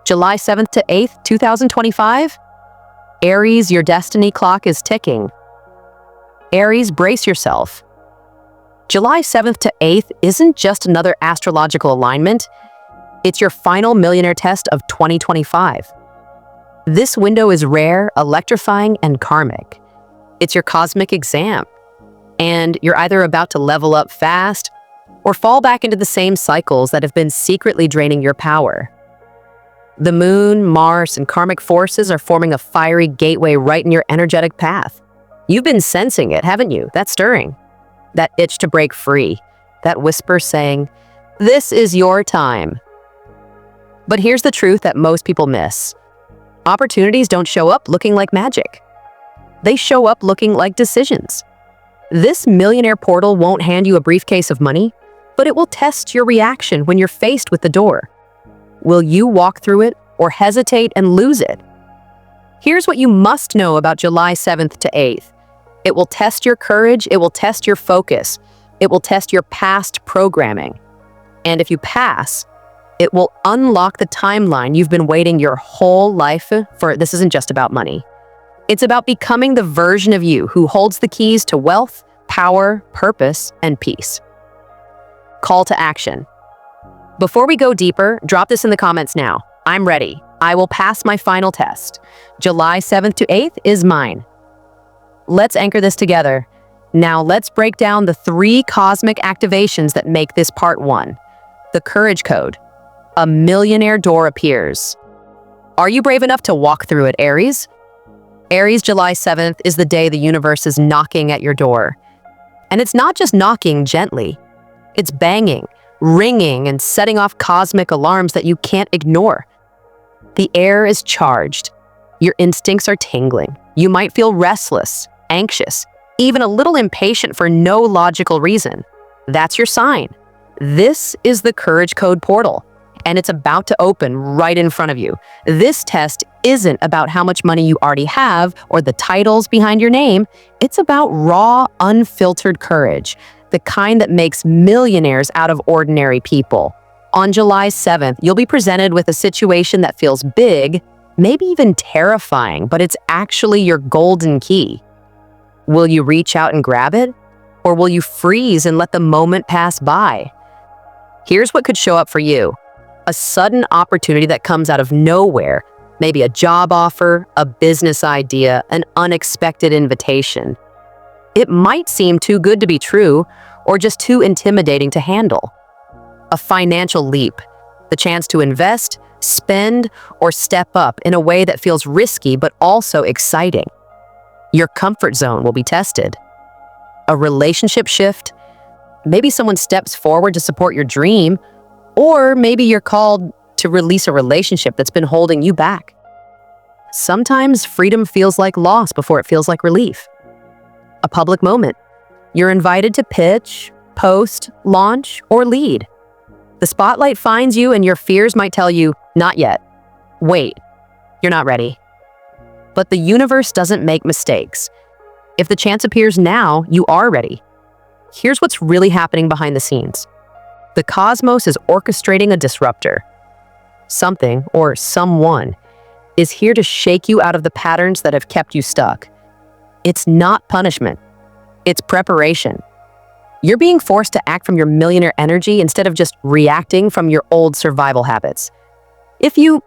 July 7th to 8th, 2025. Aries, your destiny clock is ticking. Aries, brace yourself. July 7th to 8th isn't just another astrological alignment. It's your final millionaire test of 2025. This window is rare, electrifying, and karmic. It's your cosmic exam. And you're either about to level up fast or fall back into the same cycles that have been secretly draining your power. The moon, Mars, and karmic forces are forming a fiery gateway right in your energetic path. You've been sensing it, haven't you? That stirring, that itch to break free, that whisper saying, "This is your time." But here's the truth that most people miss. Opportunities don't show up looking like magic. They show up looking like decisions. This millionaire portal won't hand you a briefcase of money, but it will test your reaction when you're faced with the door. Will you walk through it or hesitate and lose it? Here's what you must know about July 7th to 8th. It will test your courage, it will test your focus, it will test your past programming. And if you pass, it will unlock the timeline you've been waiting your whole life for. This isn't just about money. It's about becoming the version of you who holds the keys to wealth, power, purpose, and peace. Call to action. Before we go deeper, drop this in the comments now. I'm ready. I will pass my final test. July 7th to 8th is mine. Let's anchor this together. Now let's break down the 3 cosmic activations that make this part 1. The courage code. A millionaire door appears. Are you brave enough to walk through it, Aries? Aries, July 7th is the day the universe is knocking at your door. And it's not just knocking gently. It's banging, ringing, and setting off cosmic alarms that you can't ignore. The air is charged. Your instincts are tingling. You might feel restless, anxious, even a little impatient for no logical reason. That's your sign. This is the Courage Code portal, and it's about to open right in front of you. This test isn't about how much money you already have or the titles behind your name. It's about raw, unfiltered courage, the kind that makes millionaires out of ordinary people. On July 7th, you'll be presented with a situation that feels big, maybe even terrifying, but it's actually your golden key. Will you reach out and grab it? Or will you freeze and let the moment pass by? Here's what could show up for you. A sudden opportunity that comes out of nowhere, maybe a job offer, a business idea, an unexpected invitation. It might seem too good to be true or just too intimidating to handle. A financial leap, the chance to invest, spend, or step up in a way that feels risky but also exciting. Your comfort zone will be tested. A relationship shift, maybe someone steps forward to support your dream, or maybe you're called to release a relationship that's been holding you back. Sometimes freedom feels like loss before it feels like relief. A public moment. You're invited to pitch, post, launch, or lead. The spotlight finds you and your fears might tell you, not yet. Wait, you're not ready. But the universe doesn't make mistakes. If the chance appears now, you are ready. Here's what's really happening behind the scenes. The cosmos is orchestrating a disruptor. Something, or someone, is here to shake you out of the patterns that have kept you stuck. It's not punishment. It's preparation. You're being forced to act from your millionaire energy instead of just reacting from your old survival habits. If you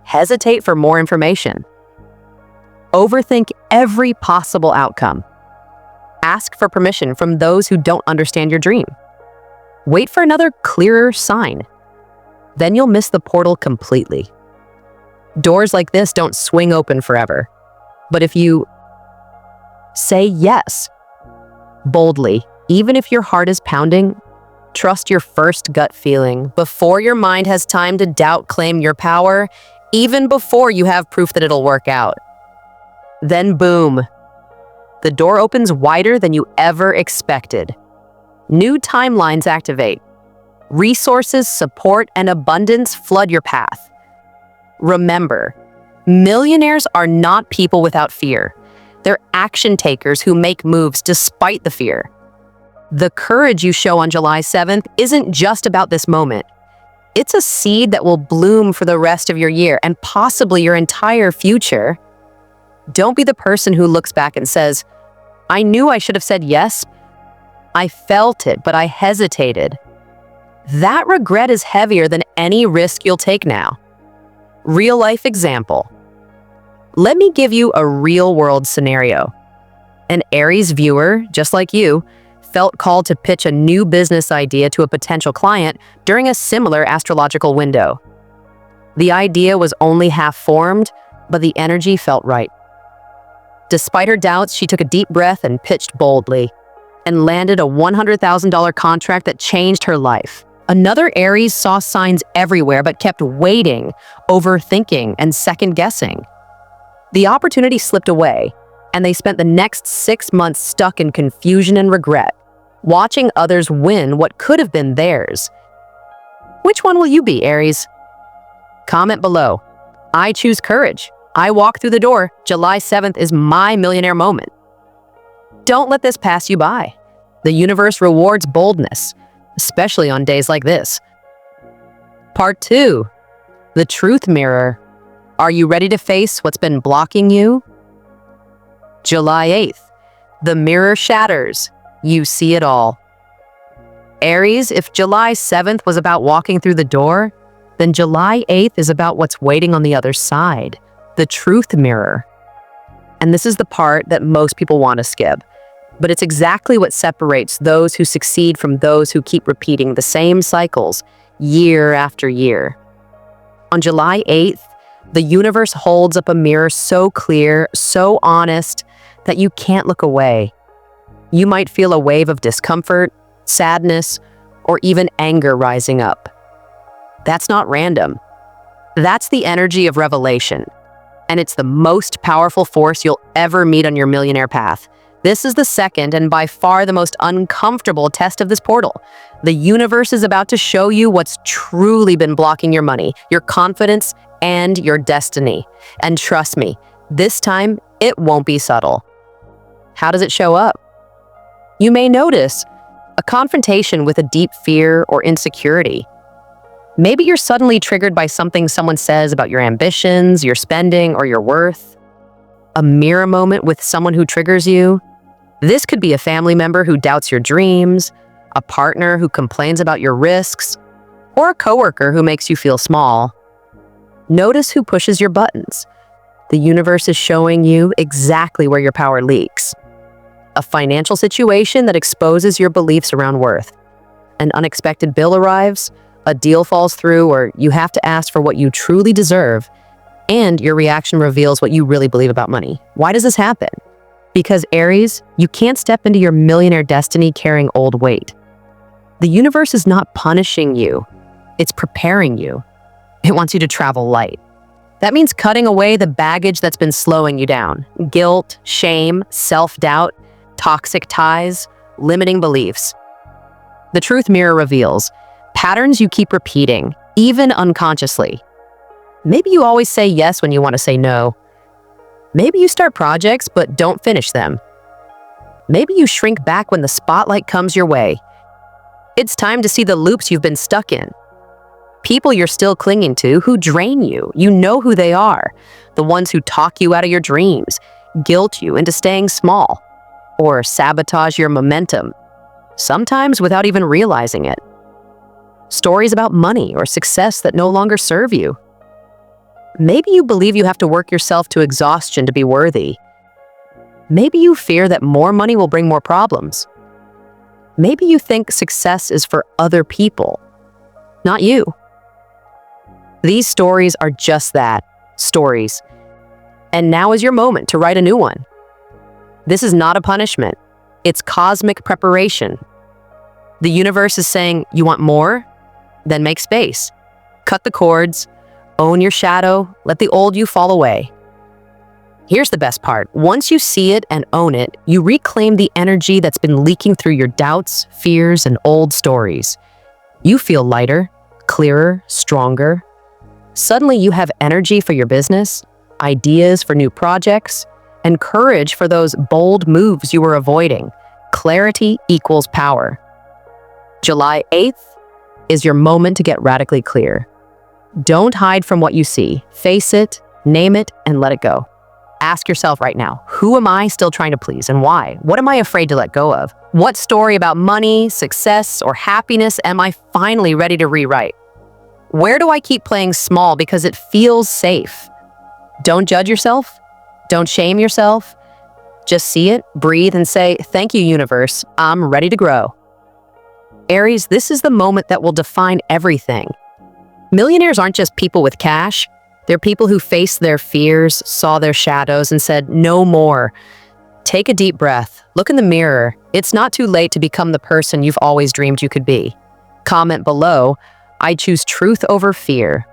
hesitate for more information, overthink every possible outcome, ask for permission from those who don't understand your dream, wait for another clearer sign, then you'll miss the portal completely. Doors like this don't swing open forever. But if you say yes, boldly, even if your heart is pounding, trust your first gut feeling. Before your mind has time to doubt, claim your power, even before you have proof that it'll work out. Then boom, the door opens wider than you ever expected. New timelines activate. Resources, support, and abundance flood your path. Remember, millionaires are not people without fear. They're action takers who make moves despite the fear. The courage you show on July 7th isn't just about this moment. It's a seed that will bloom for the rest of your year and possibly your entire future. Don't be the person who looks back and says, I knew I should have said yes. I felt it, but I hesitated. That regret is heavier than any risk you'll take now. Real life example. Let me give you a real world scenario. An Aries viewer, just like you, felt called to pitch a new business idea to a potential client during a similar astrological window. The idea was only half formed, but the energy felt right. Despite her doubts, she took a deep breath and pitched boldly, and landed a $100,000 contract that changed her life. Another Aries saw signs everywhere but kept waiting, overthinking, and second-guessing. The opportunity slipped away, and they spent the next 6 months stuck in confusion and regret, watching others win what could have been theirs. Which one will you be, Aries? Comment below. I choose courage. I walk through the door. July 7th is my millionaire moment. Don't let this pass you by. The universe rewards boldness, especially on days like this. Part 2. The Truth Mirror. Are you ready to face what's been blocking you? July 8th. The mirror shatters. You see it all. Aries, if July 7th was about walking through the door, then July 8th is about what's waiting on the other side, the truth mirror. And this is the part that most people want to skip, but it's exactly what separates those who succeed from those who keep repeating the same cycles year after year. On July 8th, the universe holds up a mirror so clear, so honest, that you can't look away. You might feel a wave of discomfort, sadness, or even anger rising up. That's not random. That's the energy of revelation, and it's the most powerful force you'll ever meet on your millionaire path. This is the second and by far the most uncomfortable test of this portal. The universe is about to show you what's truly been blocking your money, your confidence, and your destiny. And trust me, this time it won't be subtle. How does it show up? You may notice a confrontation with a deep fear or insecurity. Maybe you're suddenly triggered by something someone says about your ambitions, your spending, or your worth. A mirror moment with someone who triggers you. This could be a family member who doubts your dreams, a partner who complains about your risks, or a coworker who makes you feel small. Notice who pushes your buttons. The universe is showing you exactly where your power leaks. A financial situation that exposes your beliefs around worth. An unexpected bill arrives, a deal falls through, or you have to ask for what you truly deserve, and your reaction reveals what you really believe about money. Why does this happen? Because Aries, you can't step into your millionaire destiny carrying old weight. The universe is not punishing you. It's preparing you. It wants you to travel light. That means cutting away the baggage that's been slowing you down. Guilt, shame, self-doubt, toxic ties, limiting beliefs. The truth mirror reveals patterns you keep repeating, even unconsciously. Maybe you always say yes when you want to say no. Maybe you start projects but don't finish them. Maybe you shrink back when the spotlight comes your way. It's time to see the loops you've been stuck in. People you're still clinging to who drain you. You know who they are. The ones who talk you out of your dreams, guilt you into staying small, or sabotage your momentum, sometimes without even realizing it. Stories about money or success that no longer serve you. Maybe you believe you have to work yourself to exhaustion to be worthy. Maybe you fear that more money will bring more problems. Maybe you think success is for other people, not you. These stories are just that, stories. And now is your moment to write a new one. This is not a punishment. It's cosmic preparation. The universe is saying, you want more? Then make space. Cut the cords. Own your shadow. Let the old you fall away. Here's the best part. Once you see it and own it, you reclaim the energy that's been leaking through your doubts, fears, and old stories. You feel lighter, clearer, stronger. Suddenly you have energy for your business, ideas for new projects, and courage for those bold moves you were avoiding. Clarity equals power. July 8th is your moment to get radically clear. Don't hide from what you see. Face it, name it, and let it go. Ask yourself right now, who am I still trying to please and why? What am I afraid to let go of? What story about money, success, or happiness am I finally ready to rewrite? Where do I keep playing small because it feels safe? Don't judge yourself. Don't shame yourself. Just see it, breathe, and say, thank you, universe. I'm ready to grow. Aries, this is the moment that will define everything. Millionaires aren't just people with cash. They're people who faced their fears, saw their shadows, and said, no more. Take a deep breath. Look in the mirror. It's not too late to become the person you've always dreamed you could be. Comment below, I choose truth over fear.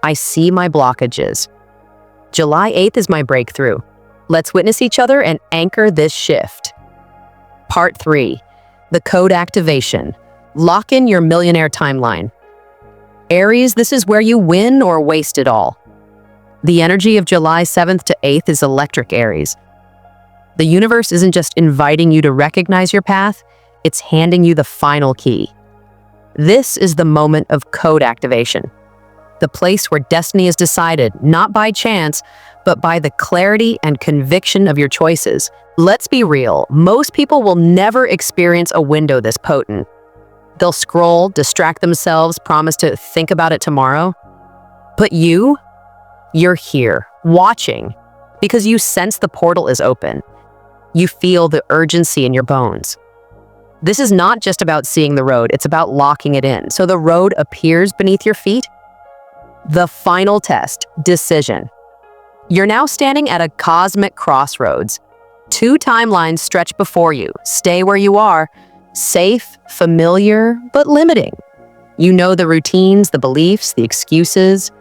I see my blockages. July 8th is my breakthrough. Let's witness each other and anchor this shift. Part 3. The code activation. Lock in your millionaire timeline. Aries, this is where you win or waste it all. The energy of July 7th to 8th is electric, Aries. The universe isn't just inviting you to recognize your path, it's handing you the final key. This is the moment of code activation. The place where destiny is decided, not by chance, but by the clarity and conviction of your choices. Let's be real, most people will never experience a window this potent. They'll scroll, distract themselves, promise to think about it tomorrow. But you're here, watching, because you sense the portal is open. You feel the urgency in your bones. This is not just about seeing the road, it's about locking it in. So the road appears beneath your feet. The final test, decision. You're now standing at a cosmic crossroads. Two timelines stretch before you. Stay where you are. Safe, familiar, but limiting. You know the routines, the beliefs, the excuses.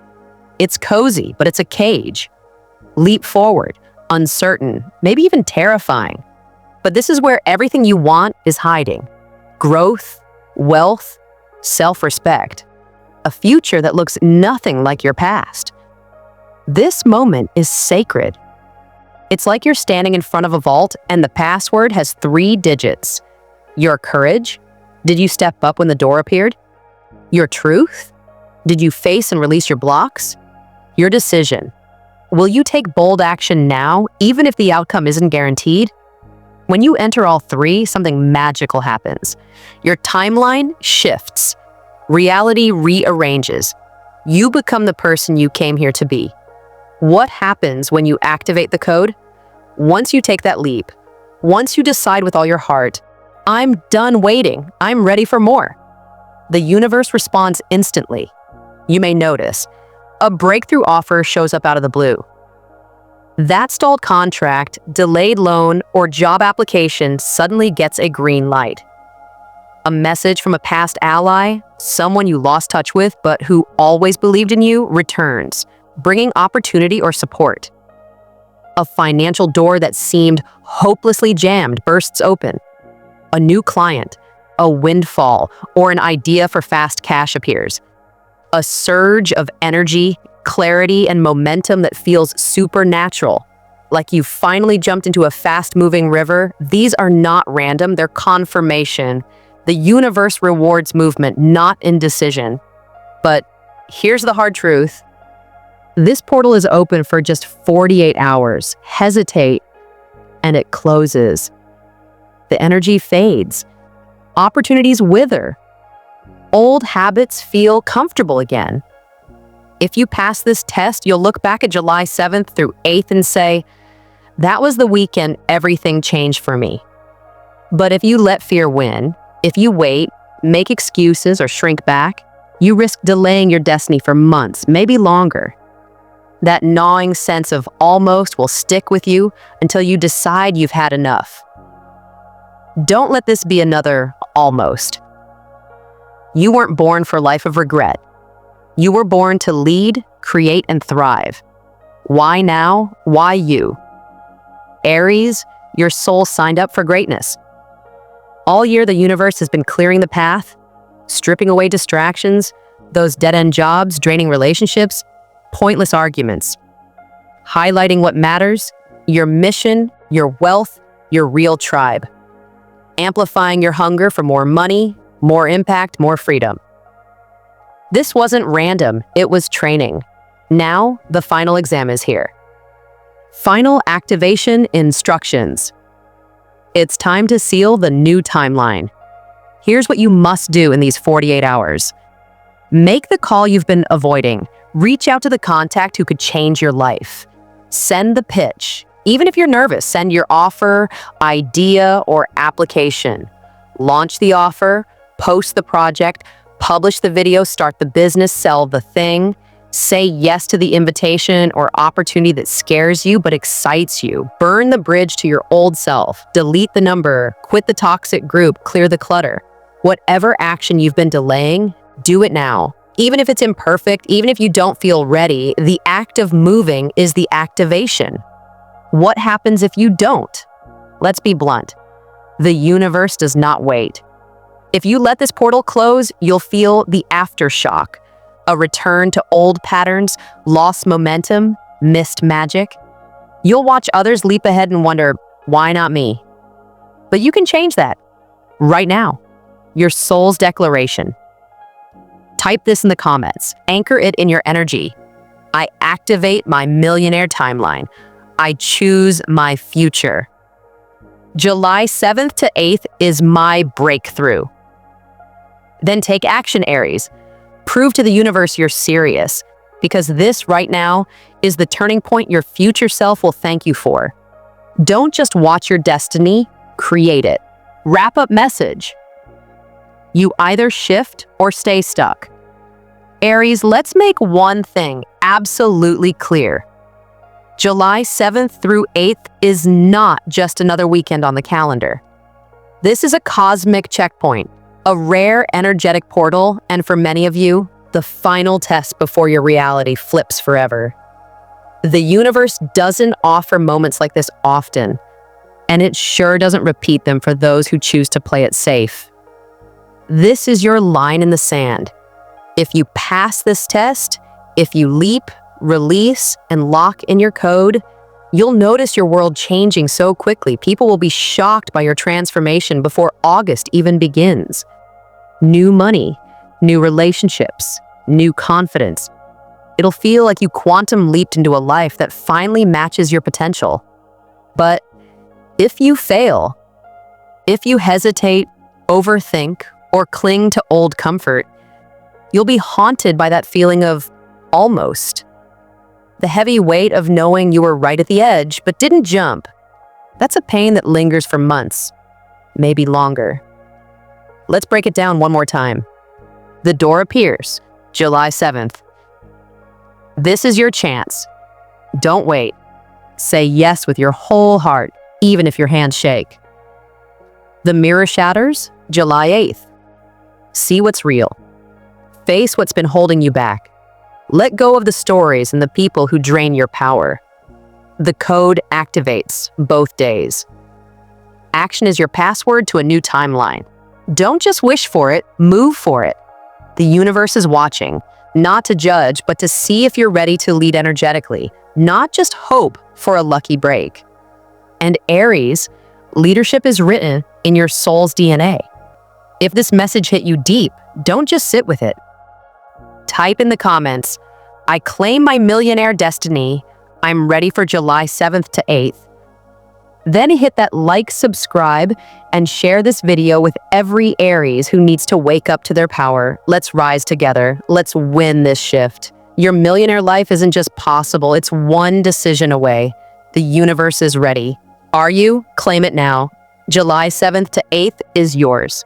It's cozy, but it's a cage. Leap forward, uncertain, maybe even terrifying. But this is where everything you want is hiding. Growth, wealth, self-respect. A future that looks nothing like your past. This moment is sacred. It's like you're standing in front of a vault and the password has 3 digits. Your courage? Did you step up when the door appeared? Your truth? Did you face and release your blocks? Your decision. Will you take bold action now, even if the outcome isn't guaranteed? When you enter all 3, something magical happens. Your timeline shifts. Reality rearranges. You become the person you came here to be. What happens when you activate the code? Once you take that leap, once you decide with all your heart, I'm done waiting. I'm ready for more. The universe responds instantly. You may notice, a breakthrough offer shows up out of the blue. That stalled contract, delayed loan, or job application suddenly gets a green light. A message from a past ally, someone you lost touch with but who always believed in you, returns, bringing opportunity or support. A financial door that seemed hopelessly jammed bursts open. A new client, a windfall, or an idea for fast cash appears. A surge of energy, clarity, and momentum that feels supernatural. Like you've finally jumped into a fast-moving river. These are not random, they're confirmation. The universe rewards movement, not indecision. But here's the hard truth. This portal is open for just 48 hours. Hesitate, and it closes. The energy fades. Opportunities wither. Old habits feel comfortable again. If you pass this test, you'll look back at July 7th through 8th and say, that was the weekend everything changed for me. But if you let fear win, if you wait, make excuses, or shrink back, you risk delaying your destiny for months, maybe longer. That gnawing sense of almost will stick with you until you decide you've had enough. Don't let this be another almost. You weren't born for a life of regret. You were born to lead, create, and thrive. Why now? Why you? Aries, your soul signed up for greatness. All year, the universe has been clearing the path, stripping away distractions, those dead-end jobs, draining relationships, pointless arguments, highlighting what matters, your mission, your wealth, your real tribe, amplifying your hunger for more money, More impact, more freedom. This wasn't random, it was training. Now, the final exam is here. Final activation instructions. It's time to seal the new timeline. Here's what you must do in these 48 hours. Make the call you've been avoiding. Reach out to the contact who could change your life. Send the pitch. Even if you're nervous, send your offer, idea, or application. Launch the offer, post the project, publish the video, start the business, sell the thing. Say yes to the invitation or opportunity that scares you but excites you. Burn the bridge to your old self. Delete the number, quit the toxic group, clear the clutter. Whatever action you've been delaying, do it now. Even if it's imperfect, even if you don't feel ready, the act of moving is the activation. What happens if you don't? Let's be blunt. The universe does not wait. If you let this portal close, you'll feel the aftershock. A return to old patterns, lost momentum, missed magic. You'll watch others leap ahead and wonder, why not me? But you can change that right now. Your soul's declaration. Type this in the comments. Anchor it in your energy. I activate my millionaire timeline. I choose my future. July 7th to 8th is my breakthrough. Then take action, Aries. Prove to the universe you're serious, because this right now is the turning point your future self will thank you for. Don't just watch your destiny, create it. Wrap up message. You either shift or stay stuck. Aries, let's make one thing absolutely clear. July 7th through 8th is not just another weekend on the calendar. This is a cosmic checkpoint, a rare energetic portal, and for many of you, the final test before your reality flips forever. The universe doesn't offer moments like this often, and it sure doesn't repeat them for those who choose to play it safe. This is your line in the sand. If you pass this test, if you leap, release, and lock in your code, you'll notice your world changing so quickly. People will be shocked by your transformation before August even begins. New money, new relationships, new confidence. It'll feel like you quantum leaped into a life that finally matches your potential. But if you fail, if you hesitate, overthink, or cling to old comfort, you'll be haunted by that feeling of almost. The heavy weight of knowing you were right at the edge but didn't jump. That's a pain that lingers for months, maybe longer. Let's break it down one more time. The door appears, July 7th. This is your chance. Don't wait. Say yes with your whole heart, even if your hands shake. The mirror shatters, July 8th. See what's real. Face what's been holding you back. Let go of the stories and the people who drain your power. The code activates both days. Action is your password to a new timeline. Don't just wish for it, move for it. The universe is watching, not to judge, but to see if you're ready to lead energetically, not just hope for a lucky break. And Aries, leadership is written in your soul's DNA. If this message hit you deep, don't just sit with it. Type in the comments, I claim my millionaire destiny. I'm ready for July 7th to 8th. Then hit that like, subscribe, and share this video with every Aries who needs to wake up to their power. Let's rise together. Let's win this shift. Your millionaire life isn't just possible, it's one decision away. The universe is ready. Are you? Claim it now. July 7th to 8th is yours.